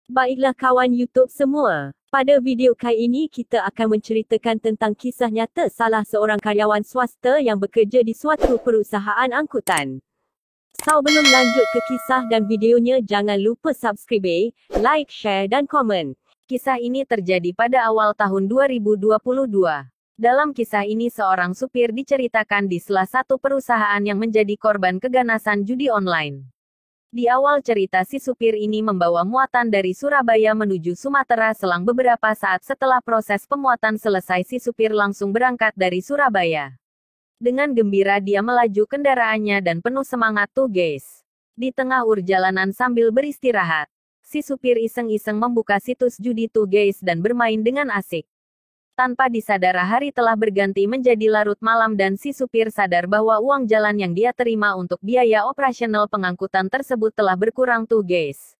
Baiklah kawan YouTube semua, pada video kali ini kita akan menceritakan tentang kisah nyata salah seorang karyawan swasta yang bekerja di suatu perusahaan angkutan. Sebelum lanjut ke kisah dan videonya, jangan lupa subscribe, like, share dan komen. Kisah ini terjadi pada awal tahun 2022. Dalam kisah ini seorang supir diceritakan di salah satu perusahaan yang menjadi korban keganasan judi online. Di awal cerita si supir ini membawa muatan dari Surabaya menuju Sumatera. Selang beberapa saat setelah proses pemuatan selesai, si supir langsung berangkat dari Surabaya. Dengan gembira dia melaju kendaraannya dan penuh semangat tuh guys. Di tengah urjalanan sambil beristirahat, si supir iseng-iseng membuka situs judi tuh guys dan bermain dengan asik. Tanpa disadar hari telah berganti menjadi larut malam dan si supir sadar bahwa uang jalan yang dia terima untuk biaya operasional pengangkutan tersebut telah berkurang tuh guys.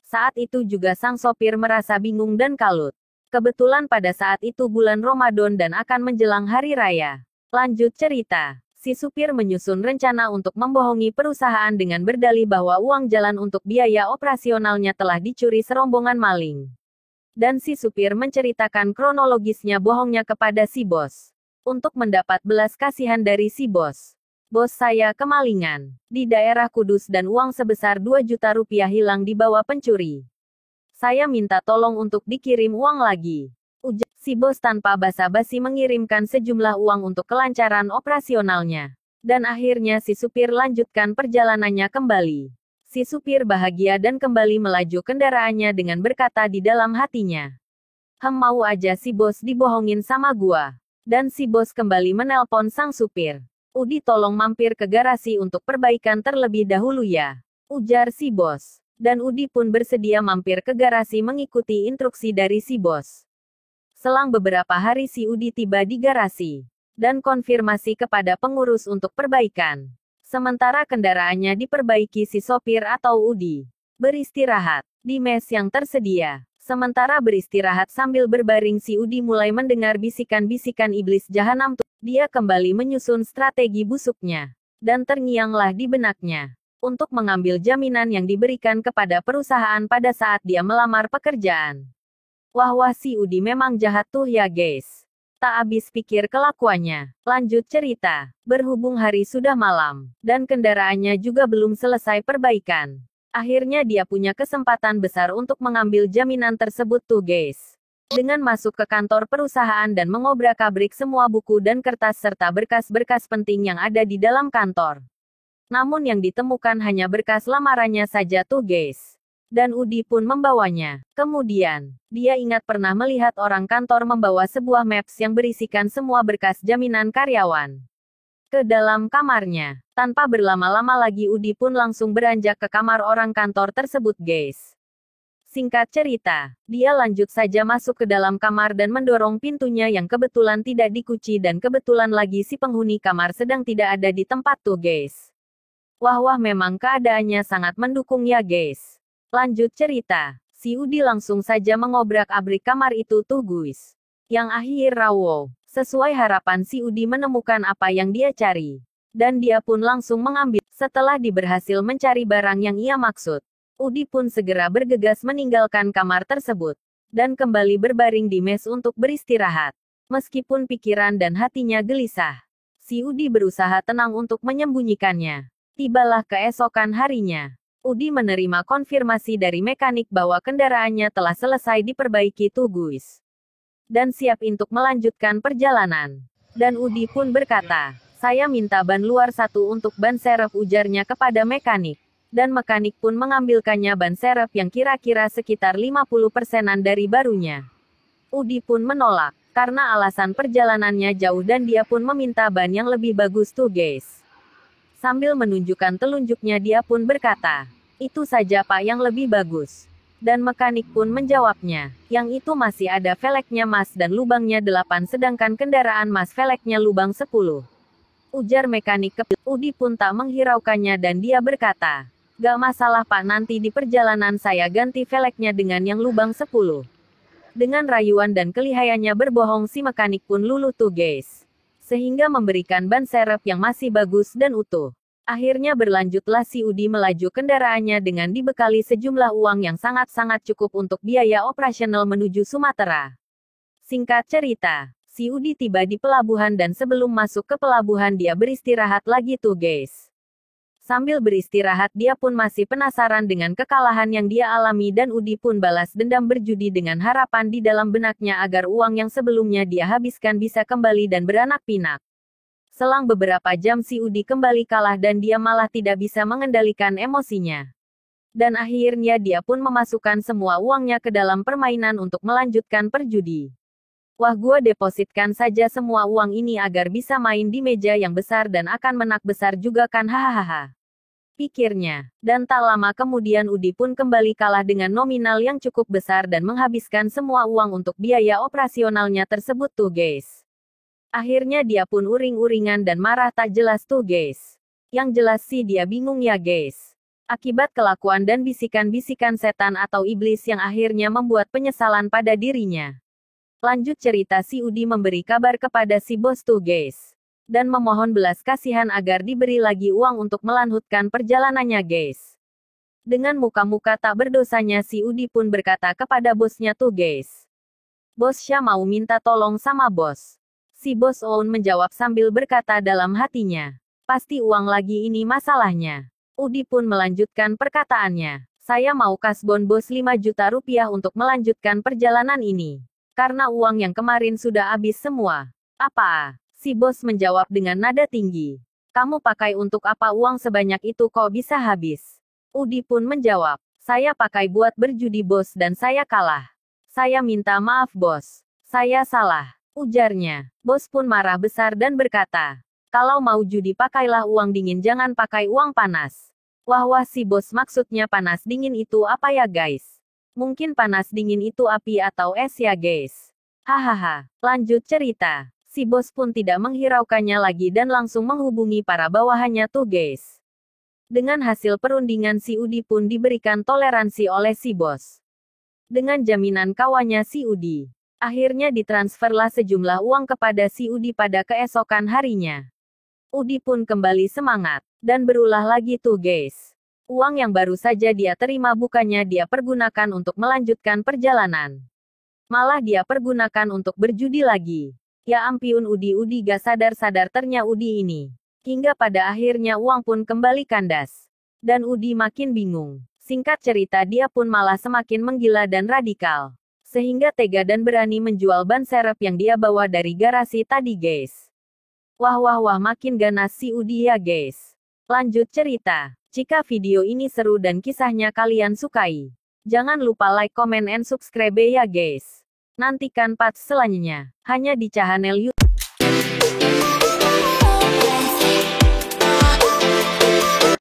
Saat itu juga sang sopir merasa bingung dan kalut. Kebetulan pada saat itu bulan Ramadan dan akan menjelang hari raya. Lanjut cerita. Si supir menyusun rencana untuk membohongi perusahaan dengan berdalih bahwa uang jalan untuk biaya operasionalnya telah dicuri serombongan maling. Dan si supir menceritakan kronologisnya bohongnya kepada si bos. Untuk mendapat belas kasihan dari si bos. Bos saya kemalingan di daerah Kudus dan uang sebesar 2 juta rupiah hilang dibawa pencuri. Saya minta tolong untuk dikirim uang lagi. Ujar si bos tanpa basa-basi mengirimkan sejumlah uang untuk kelancaran operasionalnya. Dan akhirnya si supir lanjutkan perjalanannya kembali. Si supir bahagia dan kembali melaju kendaraannya dengan berkata di dalam hatinya. Mau aja si bos dibohongin sama gua. Dan si bos kembali menelpon sang supir. Udi tolong mampir ke garasi untuk perbaikan terlebih dahulu ya. Ujar si bos. Dan Udi pun bersedia mampir ke garasi mengikuti instruksi dari si bos. Selang beberapa hari si Udi tiba di garasi. Dan konfirmasi kepada pengurus untuk perbaikan. Sementara kendaraannya diperbaiki, si sopir atau Udi beristirahat di mes yang tersedia. Sementara beristirahat sambil berbaring, si Udi mulai mendengar bisikan-bisikan iblis jahanam. Dia kembali menyusun strategi busuknya. Dan terngianglah di benaknya untuk mengambil jaminan yang diberikan kepada perusahaan pada saat dia melamar pekerjaan. Wah si Udi memang jahat tuh ya guys. Tak habis pikir kelakuannya. Lanjut cerita. Berhubung hari sudah malam, dan kendaraannya juga belum selesai perbaikan. Akhirnya dia punya kesempatan besar untuk mengambil jaminan tersebut tuh guys. Dengan masuk ke kantor perusahaan dan mengobrak-abrik semua buku dan kertas serta berkas-berkas penting yang ada di dalam kantor. Namun yang ditemukan hanya berkas lamarannya saja tuh guys. Dan Udi pun membawanya. Kemudian, dia ingat pernah melihat orang kantor membawa sebuah maps yang berisikan semua berkas jaminan karyawan ke dalam kamarnya. Tanpa berlama-lama lagi Udi pun langsung beranjak ke kamar orang kantor tersebut guys. Singkat cerita, dia lanjut saja masuk ke dalam kamar dan mendorong pintunya yang kebetulan tidak dikunci dan kebetulan lagi si penghuni kamar sedang tidak ada di tempat tuh guys. Wah memang keadaannya sangat mendukung ya guys. Lanjut cerita, si Udi langsung saja mengobrak-abrik kamar itu tuh guys. Yang akhir rawo, sesuai harapan si Udi menemukan apa yang dia cari. Dan dia pun langsung mengambil. Setelah berhasil mencari barang yang ia maksud, Udi pun segera bergegas meninggalkan kamar tersebut. Dan kembali berbaring di mes untuk beristirahat. Meskipun pikiran dan hatinya gelisah, si Udi berusaha tenang untuk menyembunyikannya. Tibalah keesokan harinya. Udi menerima konfirmasi dari mekanik bahwa kendaraannya telah selesai diperbaiki tuh guys. Dan siap untuk melanjutkan perjalanan. Dan Udi pun berkata, saya minta ban luar satu untuk ban serep, ujarnya kepada mekanik. Dan mekanik pun mengambilkannya ban serep yang kira-kira sekitar 50%-an dari barunya. Udi pun menolak, karena alasan perjalanannya jauh dan dia pun meminta ban yang lebih bagus tuh guys. Sambil menunjukkan telunjuknya dia pun berkata, itu saja pak yang lebih bagus. Dan mekanik pun menjawabnya, yang itu masih ada velgnya mas dan lubangnya 8 sedangkan kendaraan mas velgnya lubang 10. Ujar mekanik. Udi pun tak menghiraukannya dan dia berkata, gak masalah pak, nanti di perjalanan saya ganti velgnya dengan yang lubang 10. Dengan rayuan dan kelihayannya berbohong, si mekanik pun luluh tuh guys. Sehingga memberikan ban serep yang masih bagus dan utuh. Akhirnya berlanjutlah si Udi melaju kendaraannya dengan dibekali sejumlah uang yang sangat-sangat cukup untuk biaya operasional menuju Sumatera. Singkat cerita, si Udi tiba di pelabuhan dan sebelum masuk ke pelabuhan dia beristirahat lagi tuh guys. Sambil beristirahat dia pun masih penasaran dengan kekalahan yang dia alami dan Udi pun balas dendam berjudi dengan harapan di dalam benaknya agar uang yang sebelumnya dia habiskan bisa kembali dan beranak pinak. Selang beberapa jam si Udi kembali kalah dan dia malah tidak bisa mengendalikan emosinya. Dan akhirnya dia pun memasukkan semua uangnya ke dalam permainan untuk melanjutkan perjudi. Wah, gua depositkan saja semua uang ini agar bisa main di meja yang besar dan akan menang besar juga kan hahaha. Pikirnya. Dan tak lama kemudian Udi pun kembali kalah dengan nominal yang cukup besar dan menghabiskan semua uang untuk biaya operasionalnya tersebut tuh guys. Akhirnya dia pun uring-uringan dan marah tak jelas tuh guys. Yang jelas sih dia bingung ya guys. Akibat kelakuan dan bisikan-bisikan setan atau iblis yang akhirnya membuat penyesalan pada dirinya. Lanjut cerita si Udi memberi kabar kepada si bos tuh guys. Dan memohon belas kasihan agar diberi lagi uang untuk melanjutkan perjalanannya guys. Dengan muka-muka tak berdosanya si Udi pun berkata kepada bosnya tuh guys. Bos Syah mau minta tolong sama bos. Si bos Oun menjawab sambil berkata dalam hatinya. Pasti uang lagi ini masalahnya. Udi pun melanjutkan perkataannya. Saya mau kasbon bos 5 juta rupiah untuk melanjutkan perjalanan ini. Karena uang yang kemarin sudah habis semua. Apa? Si bos menjawab dengan nada tinggi. Kamu pakai untuk apa uang sebanyak itu kok bisa habis? Udi pun menjawab. Saya pakai buat berjudi bos dan saya kalah. Saya minta maaf bos. Saya salah. Ujarnya. Bos pun marah besar dan berkata, kalau mau judi pakailah uang dingin jangan pakai uang panas. Wah si bos maksudnya panas dingin itu apa ya guys? Mungkin panas dingin itu api atau es ya guys. Hahaha. Lanjut cerita. Si bos pun tidak menghiraukannya lagi dan langsung menghubungi para bawahannya tuh guys. Dengan hasil perundingan si Udi pun diberikan toleransi oleh si bos. Dengan jaminan kawannya si Udi. Akhirnya ditransferlah sejumlah uang kepada si Udi pada keesokan harinya. Udi pun kembali semangat. Dan berulah lagi tuh guys. Uang yang baru saja dia terima bukannya dia pergunakan untuk melanjutkan perjalanan. Malah dia pergunakan untuk berjudi lagi. Ya ampiun Udi gak sadar-sadar ternyata Udi ini. Hingga pada akhirnya uang pun kembali kandas. Dan Udi makin bingung. Singkat cerita dia pun malah semakin menggila dan radikal. Sehingga tega dan berani menjual ban serep yang dia bawa dari garasi tadi guys. Wah makin ganas si Udi ya guys. Lanjut cerita. Jika video ini seru dan kisahnya kalian sukai. Jangan lupa like, comment, and subscribe ya guys. Nantikan part selanjutnya. Hanya di channel YouTube.